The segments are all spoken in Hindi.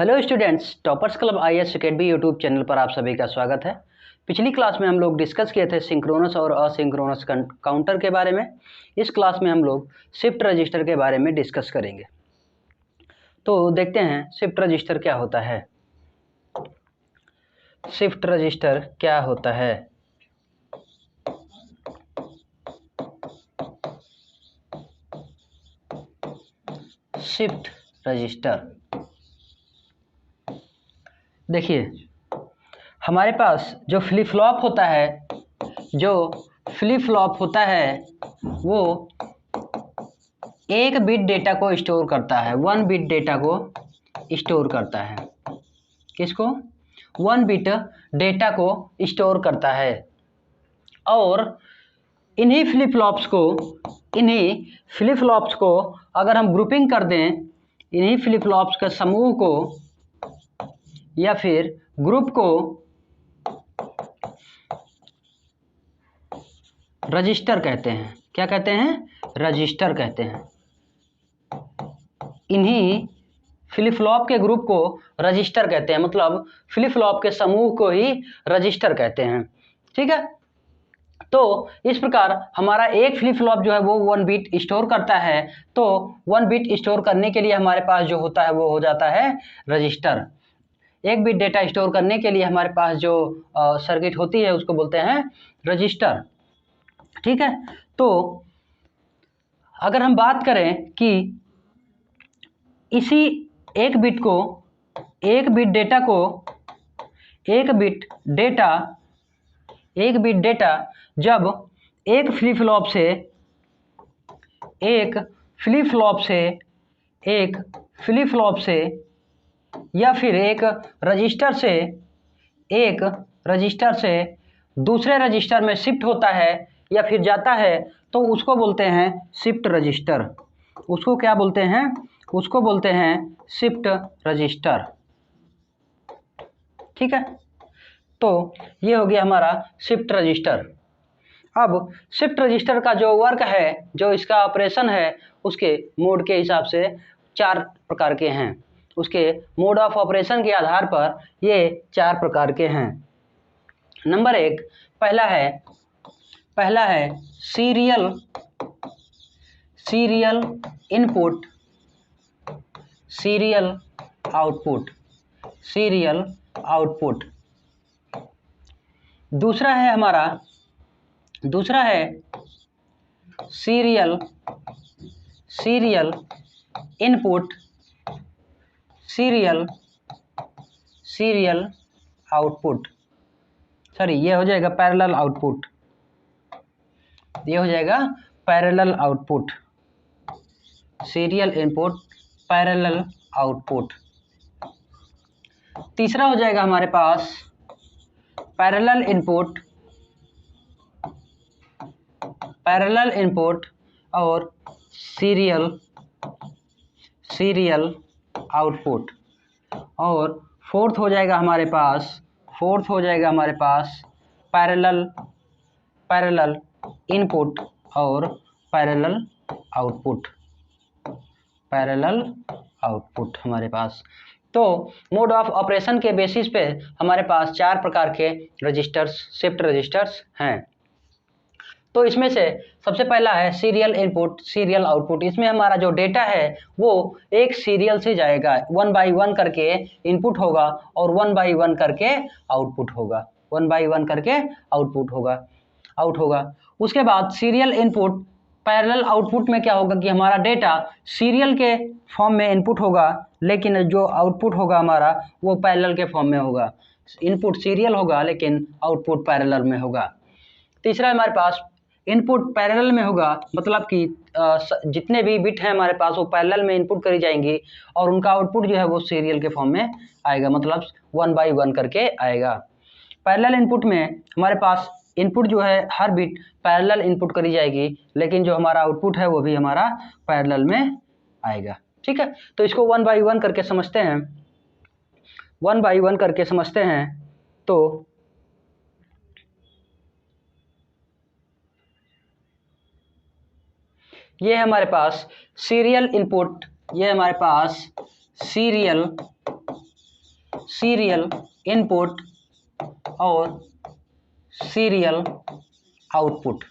Hello students, toppers club IAS academy YouTube channel पर आप सभी का स्वागत है। पिछली क्लास में हम लोग डिस्कस किए थे सिंक्रोनस और असिंक्रोनस काउंटर के बारे में। इस क्लास में हम लोग शिफ्ट रजिस्टर के बारे में डिस्कस करेंगे। तो देखते हैं शिफ्ट रजिस्टर क्या होता है। शिफ्ट रजिस्टर क्या होता है। शिफ्ट रजिस्टर, देखिए हमारे पास जो फ्लिप फ्लॉप होता है, वो एक बिट डेटा को स्टोर करता है, 1 बिट डेटा को स्टोर करता है। किसको? 1 बिट डेटा को स्टोर करता है। और इन्हीं फ्लिप फ्लॉप्स को अगर हम ग्रुपिंग कर दें, इन्हीं फ्लिप फ्लॉप्स के समूह को या फिर ग्रुप को रजिस्टर कहते हैं। क्या कहते हैं? रजिस्टर कहते हैं। इन्हीं फ्लिप फ्लॉप के ग्रुप को रजिस्टर कहते हैं, मतलब फ्लिप फ्लॉप के समूह को ही रजिस्टर कहते हैं। ठीक है, तो इस प्रकार हमारा एक फ्लिप फ्लॉप जो है वो 1 बिट स्टोर करता है। तो 1 बिट स्टोर करने के लिए हमारे पास जो होता है वो हो जाता है रजिस्टर। एक बिट डेटा स्टोर करने के लिए हमारे पास जो सर्किट होती है उसको बोलते हैं रजिस्टर। ठीक है, तो अगर हम बात करें कि इसी एक बिट डेटा जब एक फ्लिप फ्लॉप से या फिर एक रजिस्टर से दूसरे रजिस्टर में शिफ्ट होता है या फिर जाता है, तो उसको बोलते हैं शिफ्ट रजिस्टर। उसको क्या बोलते हैं? उसको बोलते हैं शिफ्ट रजिस्टर। ठीक है, तो ये हो गया हमारा शिफ्ट रजिस्टर। अब शिफ्ट रजिस्टर का जो वर्क है, जो इसका ऑपरेशन है, उसके मोड के हिसाब से 4 प्रकार के हैं। उसके मोड ऑफ ऑपरेशन के आधार पर ये 4 प्रकार के हैं। नंबर 1 पहला है सीरियल इनपुट, सीरियल आउटपुट। दूसरा है serial input, serial output. Sorry, ये हो जाएगा parallel output. Serial input, parallel output. तीसरा हो जाएगा हमारे पास पैरेलल इनपुट और सीरियल आउटपुट। और फोर्थ हो जाएगा हमारे पास पैरेलल इनपुट और पैरेलल आउटपुट हमारे पास। तो मोड ऑफ ऑपरेशन के बेसिस पे हमारे पास 4 प्रकार के शिफ्ट रजिस्टर्स हैं। तो इसमें से सबसे पहला है सीरियल इनपुट, सीरियल आउटपुट। इसमें हमारा जो डेटा है वो एक सीरियल से जाएगा, 1 बाई 1 करके इनपुट होगा और 1 बाई 1 करके आउटपुट होगा। उसके बाद सीरियल इनपुट, पैरेलल आउटपुट में क्या होगा कि हमारा डेटा सीरियल के फॉर्म में इनपुट होगा, लेकिन जो आउटपुट होगा हमारा वो पैरेलल के फॉर्म में होगा। इनपुट सीरियल होगा लेकिन आउटपुट पैरेलल में होगा। तीसरा हमारे पास इनपुट पैरेलल में होगा, मतलब कि जितने भी बिट हैं हमारे पास वो पैरेलल में इनपुट करी जाएंगी और उनका आउटपुट जो है वो सीरियल के फॉर्म में आएगा, मतलब 1 बाई 1 करके आएगा। पैरेलल इनपुट में हमारे पास इनपुट जो है हर बिट पैरेलल इनपुट करी जाएगी, लेकिन जो हमारा आउटपुट है वो भी हमारा पैरेलल में आएगा। ठीक है, तो इसको 1 बाई 1 करके समझते हैं। तो ये है हमारे पास सीरियल इनपुट, ये हमारे पास सीरियल सीरियल इनपुट और सीरियल आउटपुट,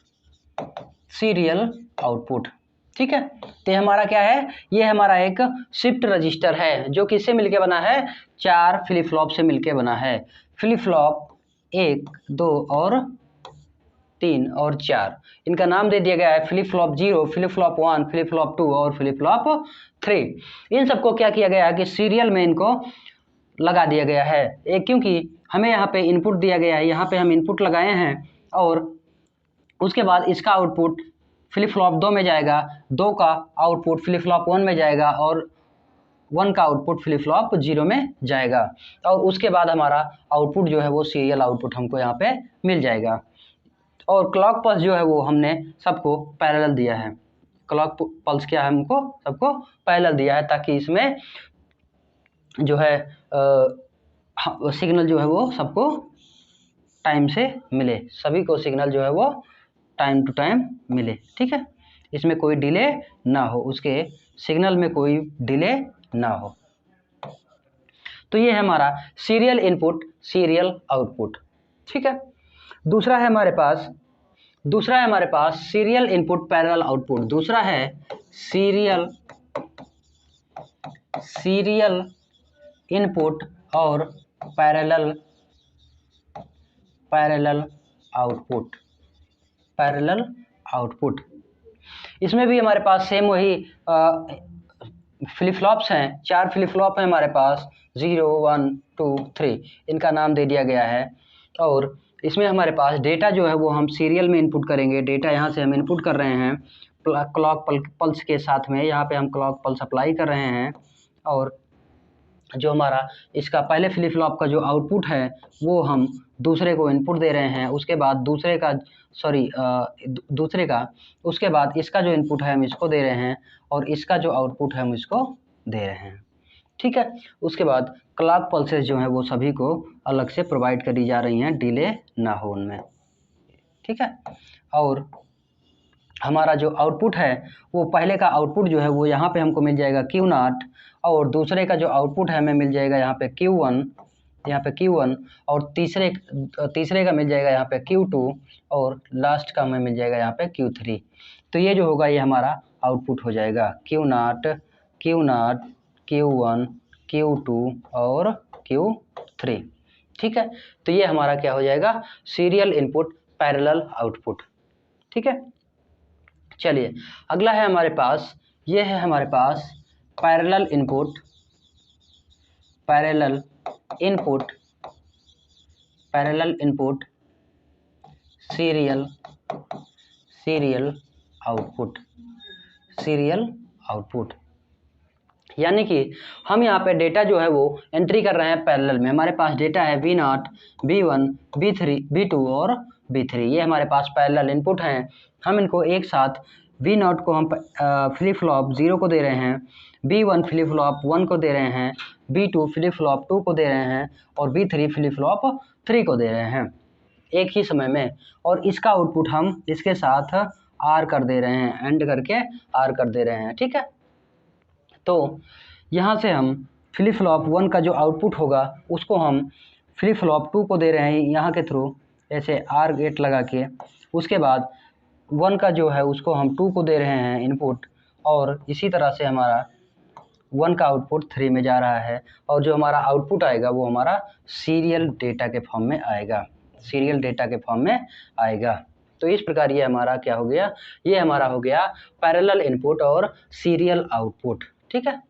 सीरियल आउटपुट। ठीक है, तो हमारा क्या है, ये हमारा एक शिफ्ट रजिस्टर है जो किससे मिलके बना है, 4 फ्लिप फ्लॉप से मिलके बना है। फ्लिप फ्लॉप 1, 2 और 3 और 4, इनका नाम दे दिया गया है flip flop 0, flip flop 1, flip flop 2 और फ्लिप फ्लॉप 3। इन सबको क्या किया गया है कि सीरियल में इनको लगा दिया गया है, एक क्योंकि हमें यहाँ पे इनपुट दिया गया है, यहाँ पे हम इनपुट लगाए हैं और उसके बाद इसका आउटपुट फ्लिप फ्लॉप 2 में जाएगा, 2 का आउटपुट फ्लिप फ्लॉप 1 में जाएगा और 1 का आउटपुट फ्लिप फ्लॉप 0 में जाएगा। और उसके बाद हमारा आउटपुट जो है वो सीरियल आउटपुट हमको यहाँ पे मिल जाएगा। और क्लॉक पल्स जो है वो हमने सबको पैरेलल दिया है, क्लॉक पल्स क्या है, हमको सबको पैरेलल दिया है ताकि इसमें जो है सिग्नल जो है वो सबको टाइम से मिले, सभी को सिग्नल जो है वो टाइम टू टाइम मिले। ठीक है, इसमें कोई डिले ना हो, उसके सिग्नल में कोई डिले ना हो। तो ये है हमारा सीरियल इनपुट सीरियल आउटपुट। ठीक है, दूसरा है हमारे पास सीरियल इनपुट पैरेलल आउटपुट। दूसरा है सीरियल इनपुट और पैरेलल आउटपुट। इसमें भी हमारे पास सेम वही फ्लिप फ्लॉप्स हैं, 4 फ्लिप फ्लॉप हैं हमारे पास, 0, 1, 2, 3, इनका नाम दे दिया गया है। और इसमें हमारे पास डेटा जो है वो हम सीरियल में इनपुट करेंगे। डेटा यहाँ से हम इनपुट कर रहे हैं क्लॉक पल्स के साथ में, यहाँ पे हम क्लॉक पल्स अप्लाई कर रहे हैं। और जो हमारा इसका पहले फ्लिप फ्लॉप का जो आउटपुट है वो हम दूसरे को इनपुट दे रहे हैं, उसके बाद दूसरे का उसके बाद इसका जो इनपुट है हम इसको दे रहे हैं और इसका जो आउटपुट है हम इसको दे रहे हैं। ठीक है, उसके बाद क्लॉक पल्सेस जो हैं वो सभी को अलग से प्रोवाइड करी जा रही हैं, डिले ना हो उनमें। ठीक है, और हमारा जो आउटपुट है वो पहले का आउटपुट जो है वो यहाँ पे हमको मिल जाएगा Q0 और दूसरे का जो आउटपुट है हमें मिल जाएगा यहाँ पे Q1 और तीसरे का मिल जाएगा यहाँ पे Q2 और लास्ट का हमें मिल जाएगा यहाँ पे Q3। तो ये जो होगा ये हमारा आउटपुट हो जाएगा Q0, Q1, Q2 और Q3। ठीक है, तो ये हमारा क्या हो जाएगा, सीरियल इनपुट पैरेलल आउटपुट। ठीक है, चलिए अगला है हमारे पास, ये है हमारे पास पैरेलल इनपुट सीरियल आउटपुट। यानी कि हम यहाँ पे डेटा जो है वो एंट्री कर रहे हैं पैरेलल में। हमारे पास डेटा है V0, V1, V3, V2 और V3, ये हमारे पास पैरेलल इनपुट हैं। हम इनको एक साथ V0 को हम फ्लिप फ्लॉप 0 को दे रहे हैं, V1 फ्लिप फ्लॉप 1 को दे रहे हैं, V2 फ्लिप फ्लॉप 2 को दे रहे हैं और V3 फ्लिप फ्लॉप 3 को दे रहे हैं एक ही समय में। और इसका आउटपुट हम इसके साथ R कर दे रहे हैं, एंड करके R कर दे रहे हैं। ठीक है, तो यहाँ से हम फ्लिप फ्लॉप 1 का जो आउटपुट होगा उसको हम फ्लिप फ्लॉप 2 को दे रहे हैं यहाँ के थ्रू, ऐसे R गेट लगा के। उसके बाद 1 का जो है उसको हम 2 को दे रहे हैं इनपुट, और इसी तरह से हमारा 1 का आउटपुट 3 में जा रहा है। और जो हमारा आउटपुट आएगा वो हमारा सीरियल डेटा के फॉर्म में आएगा। तो इस प्रकार ये हमारा क्या हो गया, ये हमारा हो गया पैरेलल इनपुट और सीरियल आउटपुट। ठीक है,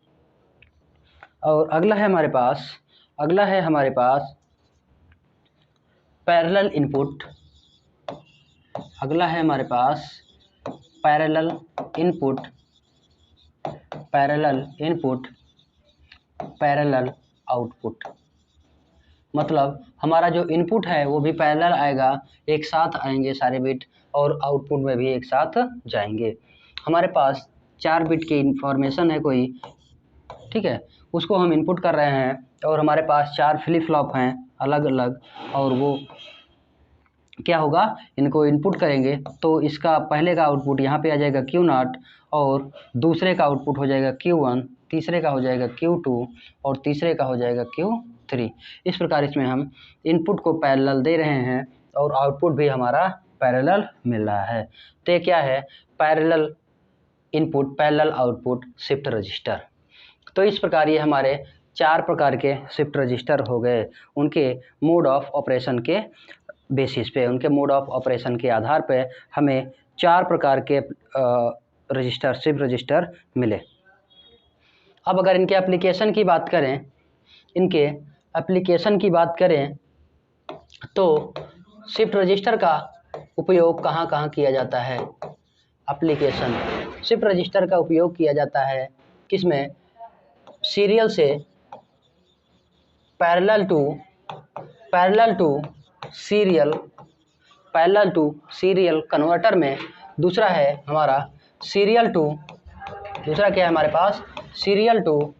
और अगला है हमारे पास पैरेलल इनपुट, पैरेलल आउटपुट। मतलब हमारा जो इनपुट है वो भी पैरेलल आएगा, एक साथ आएंगे सारे बिट, और आउटपुट में भी एक साथ जाएंगे। हमारे पास 4 बिट की इंफॉर्मेशन है कोई, ठीक है, उसको हम इनपुट कर रहे हैं और हमारे पास 4 फ्लिप फ्लॉप हैं अलग अलग, और वो क्या होगा, इनको इनपुट करेंगे तो इसका पहले का आउटपुट यहाँ पे आ जाएगा Q0 और दूसरे का आउटपुट हो जाएगा Q1, तीसरे का हो जाएगा Q2 और तीसरे का हो जाएगा Q3। 3। इस प्रकार इसमें हम इनपुट को पैरेलल दे रहे हैं और आउटपुट भी हमारा पैरेलल मिल रहा है। तो ये क्या है, parallel input parallel output shift register. तो इस प्रकार ये हमारे 4 प्रकार के शिफ्ट रजिस्टर हो गए, उनके मोड ऑफ ऑपरेशन के बेसिस पे, उनके मोड ऑफ ऑपरेशन के आधार पे हमें 4 प्रकार के रजिस्टर शिफ्ट रजिस्टर मिले। अब अगर इनके एप्लीकेशन की बात करें, इनके एप्लीकेशन की बात करें तो शिफ्ट रजिस्टर का उपयोग कहाँ कहाँ किया जाता है। एप्लीकेशन शिफ्ट रजिस्टर का उपयोग किया जाता है किसमें, सीरियल से पैरेलल टू सीरियल कन्वर्टर में। दूसरा है हमारा दूसरा क्या है हमारे पास, सीरियल टू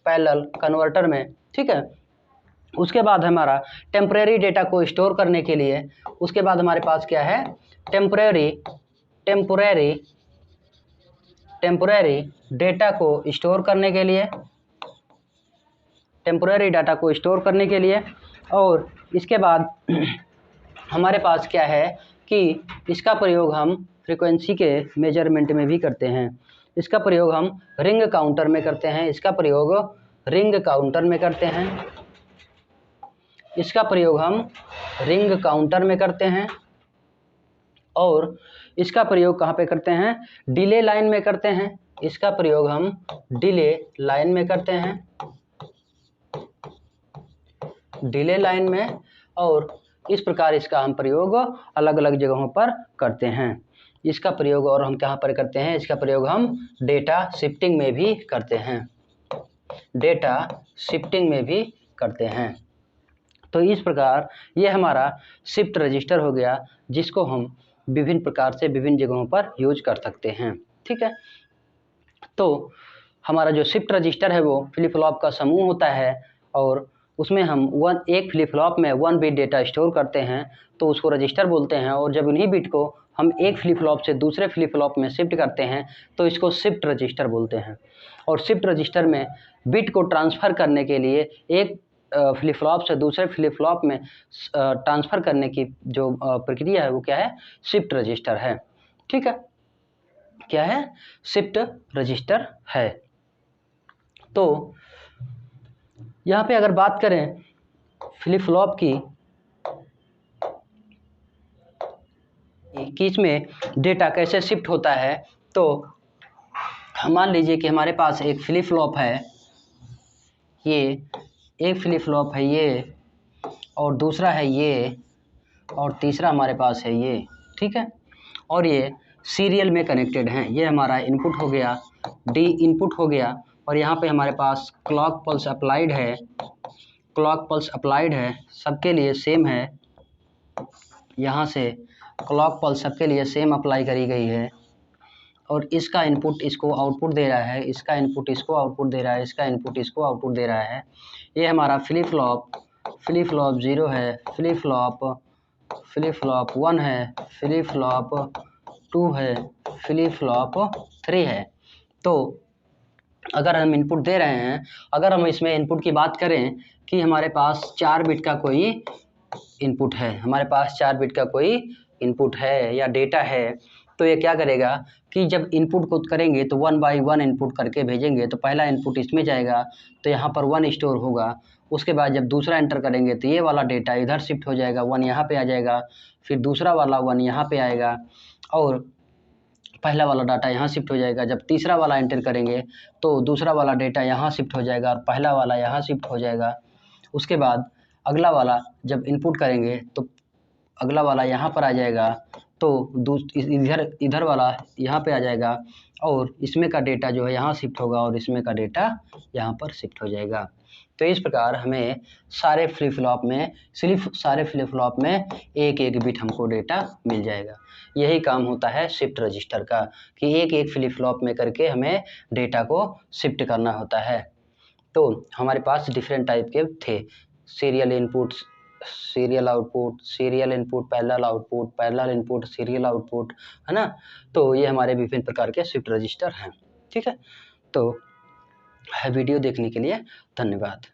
पैरेलल कन्वर्टर में, ठीक है। उसके बाद हमारा टेम्परेरी डेटा को स्टोर करने के लिए, उसके बाद हमारे पास क्या है, टेम्परेरी डेटा को स्टोर करने के लिए, और इसके बाद हमारे पास क्या है कि इसका प्रयोग हम फ्रीक्वेंसी के मेजरमेंट में भी करते हैं। इसका प्रयोग हम रिंग काउंटर में करते हैं, इसका प्रयोग हम रिंग काउंटर में करते हैं, और इसका प्रयोग कहाँ पे करते हैं, डिले लाइन में करते हैं। इसका प्रयोग हम डिले लाइन में और इस प्रकार इसका हम प्रयोग अलग अलग जगहों पर करते हैं। इसका प्रयोग और हम कहाँ पर करते हैं, इसका प्रयोग हम डेटा शिफ्टिंग में भी करते हैं। तो इस प्रकार ये हमारा शिफ्ट रजिस्टर हो गया, जिसको हम विभिन्न प्रकार से विभिन्न जगहों पर यूज कर सकते हैं, ठीक है। तो हमारा जो शिफ्ट रजिस्टर है वो फ्लिप फ्लॉप का समूह होता है, और उसमें हम एक फ्लिप फ्लॉप में 1 बिट डेटा स्टोर करते हैं, तो उसको रजिस्टर बोलते हैं। और जब उन्हीं बिट को हम एक फ्लिप फ्लॉप से दूसरे फ्लिप फ्लॉप में शिफ्ट करते हैं तो इसको शिफ्ट रजिस्टर बोलते हैं। और शिफ्ट रजिस्टर में बिट को ट्रांसफ़र करने के लिए एक फ्लिप फ्लॉप से दूसरे फ्लिप फ्लॉप में ट्रांसफ़र करने की जो प्रक्रिया है वो क्या है, शिफ्ट रजिस्टर है, ठीक है। क्या है, शिफ्ट रजिस्टर है। तो यहाँ पे अगर बात करें फ्लिप फ्लॉप की कि इसमें डेटा कैसे शिफ्ट होता है, तो हम मान लीजिए कि हमारे पास एक फ्लिप फ्लॉप है, ये एक फ्लिप फ्लॉप है ये, और दूसरा है ये, और तीसरा हमारे पास है ये, ठीक है। और ये सीरियल में कनेक्टेड हैं। ये हमारा इनपुट हो गया, डी इनपुट हो गया, और यहाँ पे हमारे पास क्लॉक पल्स अप्लाइड है, सबके लिए सेम है। यहाँ से क्लॉक पल्स सबके लिए सेम अप्लाई करी गई है, और इसका इनपुट इसको आउटपुट दे रहा है, इसका इनपुट इसको आउटपुट दे रहा है, इसका इनपुट इसको आउटपुट दे रहा है। ये हमारा फ्लिप फ्लॉप 0 है, फ्लिप फ्लॉप 1 है, फ्लिप फ्लॉप 2 है, फ्लिप फ्लॉप 3 है। तो अगर हम इनपुट दे रहे हैं, अगर हम इसमें इनपुट की बात करें कि हमारे पास 4 बिट का कोई इनपुट है, या डेटा है, तो ये क्या करेगा कि जब इनपुट को करेंगे तो 1 बाई 1 इनपुट करके भेजेंगे। तो पहला इनपुट इसमें जाएगा तो यहाँ पर 1 स्टोर होगा। उसके बाद जब दूसरा एंटर करेंगे तो ये वाला डेटा इधर शिफ्ट हो जाएगा, 1 यहाँ पे आ जाएगा, फिर दूसरा वाला 1 यहाँ पे आएगा, और पहला वाला डाटा यहाँ शिफ्ट हो जाएगा। जब तीसरा वाला एंटर करेंगे तो दूसरा वाला डेटा यहाँ शिफ्ट हो जाएगा, और पहला वाला यहाँ शिफ्ट हो जाएगा। उसके बाद अगला वाला जब इनपुट करेंगे तो अगला वाला यहाँ पर आ जाएगा, तो इधर वाला यहाँ पे आ जाएगा, और इसमें का डेटा जो है यहाँ शिफ्ट होगा, और इसमें का डेटा यहाँ पर शिफ्ट हो जाएगा। तो इस प्रकार हमें सारे फ्लिप फ्लॉप में एक एक बिट हमको डेटा मिल जाएगा। यही काम होता है शिफ्ट रजिस्टर का, कि एक एक फ्लिप फ्लॉप में करके हमें डेटा को शिफ्ट करना होता है। तो हमारे पास डिफरेंट टाइप के थे, serial input, serial output, serial input, parallel output, parallel input, serial output, है ना। तो ये हमारे विभिन्न प्रकार के शिफ्ट रजिस्टर हैं, ठीक है। तो वीडियो देखने के लिए धन्यवाद।